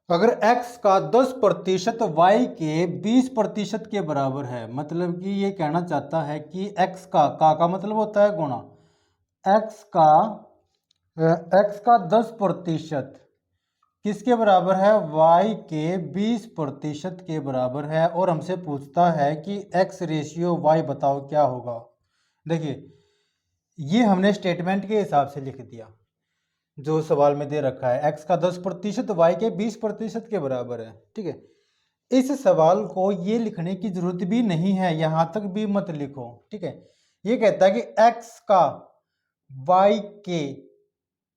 अगर x का 10% y के 20% के बराबर है, मतलब कि ये कहना चाहता है कि x का मतलब होता है गुणा। x का 10% किसके बराबर है? y के 20% के बराबर है। और हमसे पूछता है कि x रेशियो y बताओ क्या होगा। देखिए, ये हमने स्टेटमेंट के हिसाब से लिख दिया जो सवाल में दे रखा है। x का 10% y के 20% के बराबर है। ठीक है, इस सवाल को ये लिखने की जरूरत भी नहीं है, यहां तक भी मत लिखो। ठीक है, ये कहता है कि x का y के,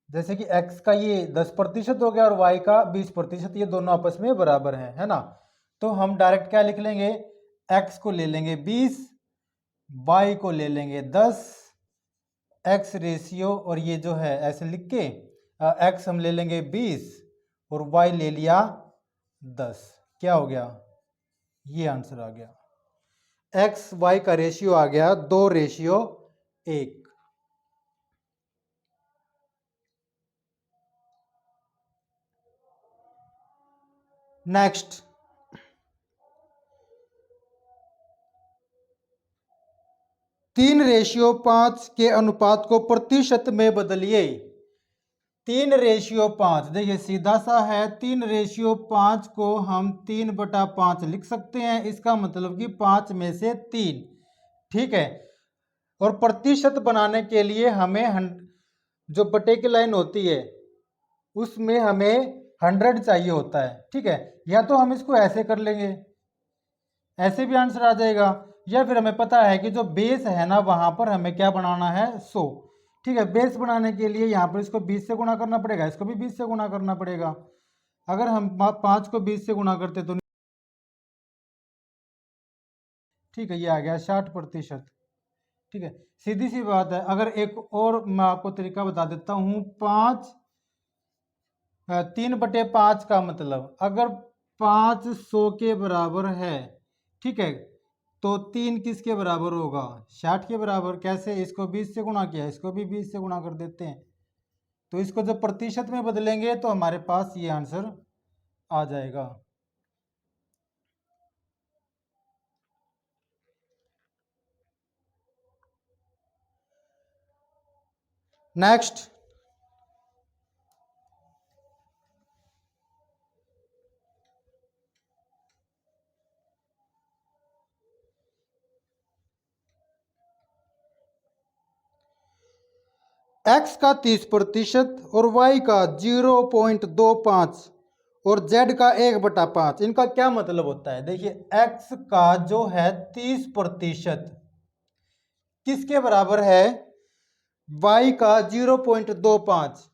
जैसे कि x का ये 10% हो गया और y का 20%, ये दोनों आपस में बराबर है ना। तो हम डायरेक्ट क्या लिख लेंगे? x को ले लेंगे 20, y को ले लेंगे 10, x रेशियो, और ये जो है ऐसे लिख के x हम ले लेंगे 20 और y ले लिया 10। क्या हो गया? ये आंसर आ गया। x y का रेशियो आ गया 2:1। नेक्स्ट, 3:5 के अनुपात को प्रतिशत में बदलिए। 3:5, देखिए सीधा सा है। 3:5 को हम 3/5 लिख सकते हैं, इसका मतलब कि 5 में से 3। ठीक है, और प्रतिशत बनाने के लिए हमें जो बटे की लाइन होती है उसमें हमें 100 चाहिए होता है। ठीक है, या तो हम इसको ऐसे कर लेंगे, ऐसे भी आंसर आ जाएगा, या फिर हमें पता है कि जो बेस है ना वहां पर हमें क्या बनाना है? 100। ठीक है, बेस बनाने के लिए यहाँ पर इसको 20 से गुणा करना पड़ेगा, इसको भी 20 से गुणा करना पड़ेगा। अगर हम 5 को 20 से गुणा करते तो ठीक है, ये आ गया 60%। ठीक है, सीधी सी बात है। अगर एक और मैं आपको तरीका बता देता हूँ, 3/5 का मतलब अगर 500 के बराबर है, ठीक है, तो 3 किसके बराबर होगा? 60 के बराबर। कैसे? इसको 20 से गुणा किया, इसको भी 20 से गुणा कर देते हैं, तो इसको जब प्रतिशत में बदलेंगे तो हमारे पास ये आंसर आ जाएगा। नेक्स्ट, x का 30% और y का 0.25 और z का 1/5, इनका क्या मतलब होता है? देखिए, x का जो है 30% किसके बराबर है? y का 0.25,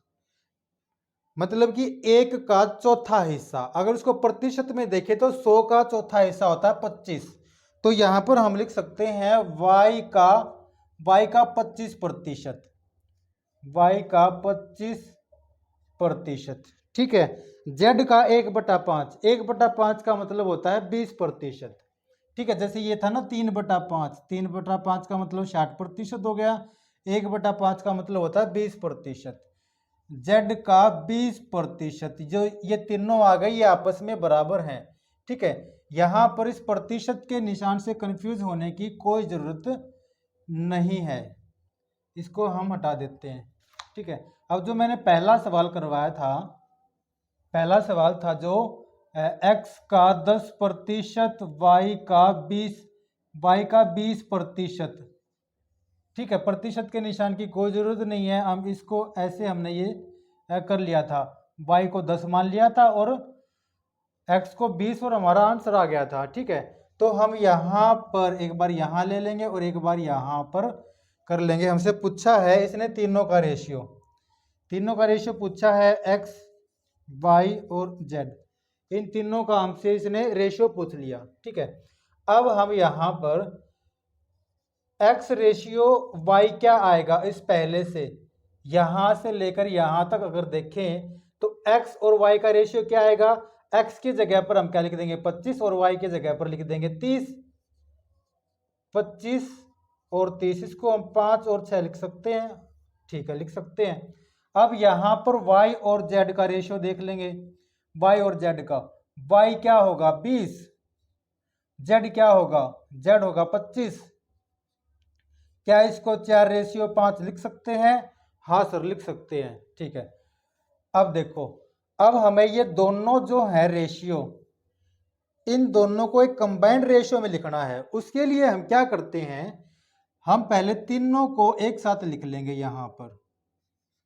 मतलब कि 1 का चौथा हिस्सा। अगर उसको प्रतिशत में देखें तो 100 का चौथा हिस्सा होता है 25। तो यहां पर हम लिख सकते हैं y का 25%, y का 25%। ठीक है, z का 1/5, 1/5 का मतलब होता है 20%। ठीक है, जैसे ये था ना 3/5, 3/5 का मतलब 60% हो गया, 1/5 का मतलब होता है 20%। z का 20%, जो ये तीनों आ गए, ये आपस में बराबर हैं। ठीक है, यहां पर इस प्रतिशत के निशान से कंफ्यूज होने की कोई जरूरत नहीं है, इसको हम हटा देते हैं। ठीक है, अब जो मैंने पहला सवाल करवाया था, पहला सवाल था जो x का 10%, y का 20%। ठीक है, प्रतिशत के निशान की कोई जरूरत नहीं है, हम इसको ऐसे हमने ये कर लिया था, y को 10 मान लिया था और x को 20 और हमारा आंसर आ गया था। ठीक है, तो हम यहाँ पर एक बार यहाँ ले लेंगे और एक बार यहाँ पर कर लेंगे। हमसे पूछा है इसने तीनों का रेशियो, तीनों का रेशियो पूछा है, x y और z, इन तीनों का हमसे इसने रेशियो पूछ लिया। ठीक है, अब हम यहाँ पर x रेशियो y क्या आएगा? इस पहले से यहां से लेकर यहां तक अगर देखें तो x और y का रेशियो क्या आएगा? x की जगह पर हम क्या लिख देंगे? 25 और y की जगह पर लिख देंगे 30। 25 और 30, इसको हम 5 और 6 लिख सकते हैं। ठीक है, लिख सकते हैं। अब यहां पर y और z का रेशियो देख लेंगे। वाई और जेड का। वाई क्या होगा 20, जेड क्या होगा, जेड होगा 25। क्या इसको 4:5 लिख सकते हैं? हाँ सर लिख सकते हैं। ठीक है, अब देखो, अब हमें ये दोनों जो है रेशियो, इन दोनों को एक कंबाइंड रेशियो में लिखना है। उसके लिए हम क्या करते हैं, हम पहले तीनों को एक साथ लिख लेंगे। यहां पर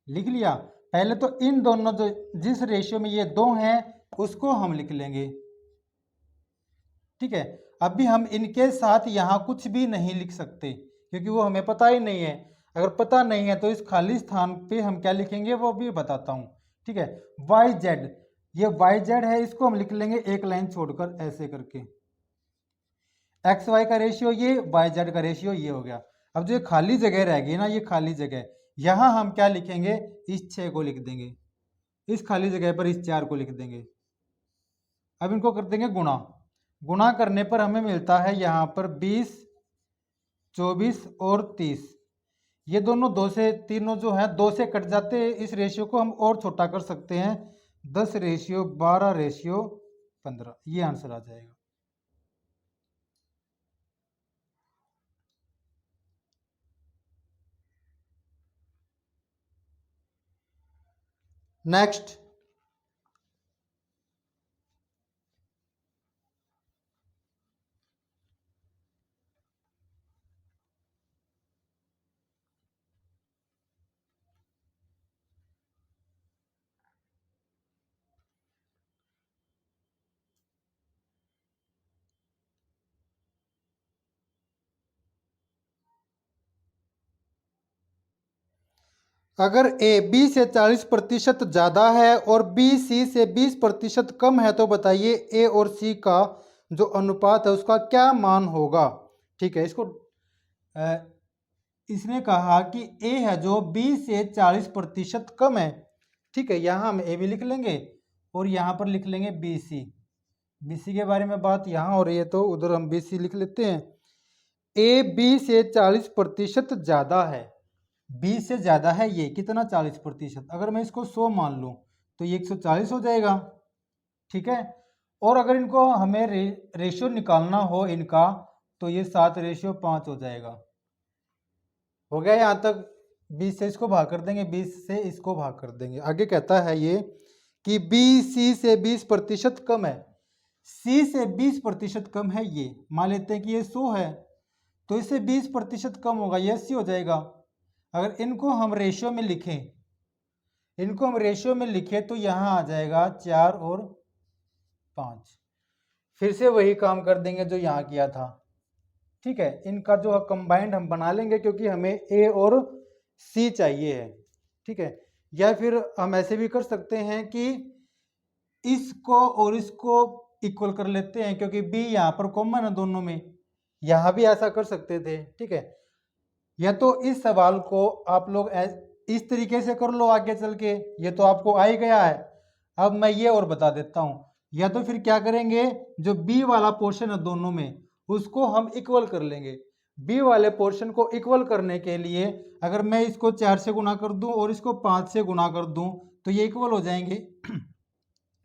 लिख लिया। पहले तो इन दोनों जो जिस रेशियो में ये दो हैं उसको हम लिख लेंगे। ठीक है, अभी हम इनके साथ यहां कुछ भी नहीं लिख सकते क्योंकि वो हमें पता ही नहीं है। अगर पता नहीं है तो इस खाली स्थान पे हम क्या लिखेंगे वो भी बताता हूं। ठीक है, वाई जेड, ये वाई जेड है, इसको हम लिख लेंगे एक लाइन छोड़कर ऐसे करके। एक्स वाई का रेशियो ये, वाई जेड का रेशियो ये हो गया। अब जो ये खाली जगह रह गई ना, ये खाली जगह, यहां हम क्या लिखेंगे, इस 6 को लिख देंगे, इस खाली जगह पर इस 4 को लिख देंगे। अब इनको कर देंगे गुणा। गुणा करने पर हमें मिलता है यहाँ पर 20, 24 और 30। ये दोनों दो से, तीनों जो है 2 से कट जाते हैं। इस रेशियो को हम और छोटा कर सकते हैं, 10:12:15, ये आंसर आ जाएगा। नेक्स्ट, अगर ए बी से 40% ज़्यादा है और बी सी से 20% कम है तो बताइए ए और सी का जो अनुपात है उसका क्या मान होगा। ठीक है, इसको इसने कहा कि ए है जो बी से 40% कम है। ठीक है, यहाँ हम ए भी लिख लेंगे और यहाँ पर लिख लेंगे बी सी। बी सी के बारे में बात यहाँ हो रही है तो उधर हम बी सी लिख लेते हैं। ए बी से 40% ज़्यादा है, 20 से ज़्यादा है ये, कितना 40%। अगर मैं इसको 100 मान लूँ तो ये 140 हो जाएगा। ठीक है, और अगर इनको हमें रेशियो निकालना हो इनका तो ये 7:5 हो जाएगा। हो गया यहाँ तक। 20 से इसको भाग कर देंगे, 20 से इसको भाग कर देंगे। आगे कहता है ये कि बी सी से 20% कम है। सी से 20% कम है, ये मान लेते हैं कि ये 100 है तो इससे 20% कम होगा, ये 80 हो जाएगा। अगर इनको हम रेशियो में लिखें, इनको हम रेशियो में लिखें तो यहाँ आ जाएगा 4 और 5। फिर से वही काम कर देंगे जो यहाँ किया था। ठीक है, इनका जो कंबाइंड हम बना लेंगे क्योंकि हमें ए और सी चाहिए है। ठीक है, या फिर हम ऐसे भी कर सकते हैं कि इसको और इसको इक्वल कर लेते हैं क्योंकि बी यहाँ पर कॉमन है दोनों में, यहाँ भी ऐसा कर सकते थे। ठीक है, या तो इस सवाल को आप लोग इस तरीके से कर लो आगे चल के, ये तो आपको आ ही गया है। अब मैं ये और बता देता हूँ, या तो फिर क्या करेंगे, जो बी वाला पोर्शन है दोनों में उसको हम इक्वल कर लेंगे। बी वाले पोर्शन को इक्वल करने के लिए अगर मैं इसको 4 से गुना कर दूं और इसको 5 से गुना कर दूं तो ये इक्वल हो जाएंगे।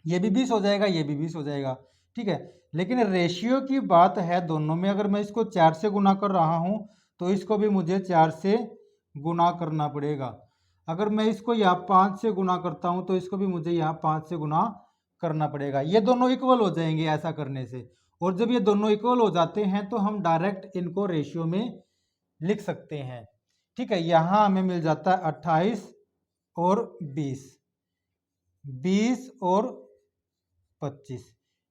ये भी 20 हो जाएगा, ये भी 20 हो जाएगा। ठीक है, लेकिन रेशियो की बात है दोनों में। अगर मैं इसको 4 से गुना कर रहा हूं तो इसको भी मुझे 4 से गुना करना पड़ेगा। अगर मैं इसको यहाँ 5 से गुना करता हूँ तो इसको भी मुझे यहाँ 5 से गुना करना पड़ेगा। ये दोनों इक्वल हो जाएंगे ऐसा करने से। और जब ये दोनों इक्वल हो जाते हैं तो हम डायरेक्ट इनको रेशियो में लिख सकते हैं। ठीक है, यहाँ हमें मिल जाता है 28 और 20, 20 और 25।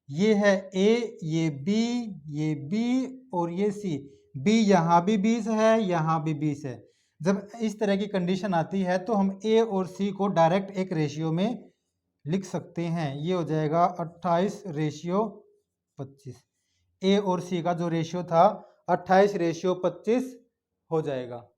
ये है ए, ये बी और ये सी। बी यहाँ भी 20 है, यहाँ भी 20 है। जब इस तरह की कंडीशन आती है तो हम ए और सी को डायरेक्ट एक रेशियो में लिख सकते हैं। ये हो जाएगा 28:25। ए और सी का जो रेशियो था 28:25 हो जाएगा।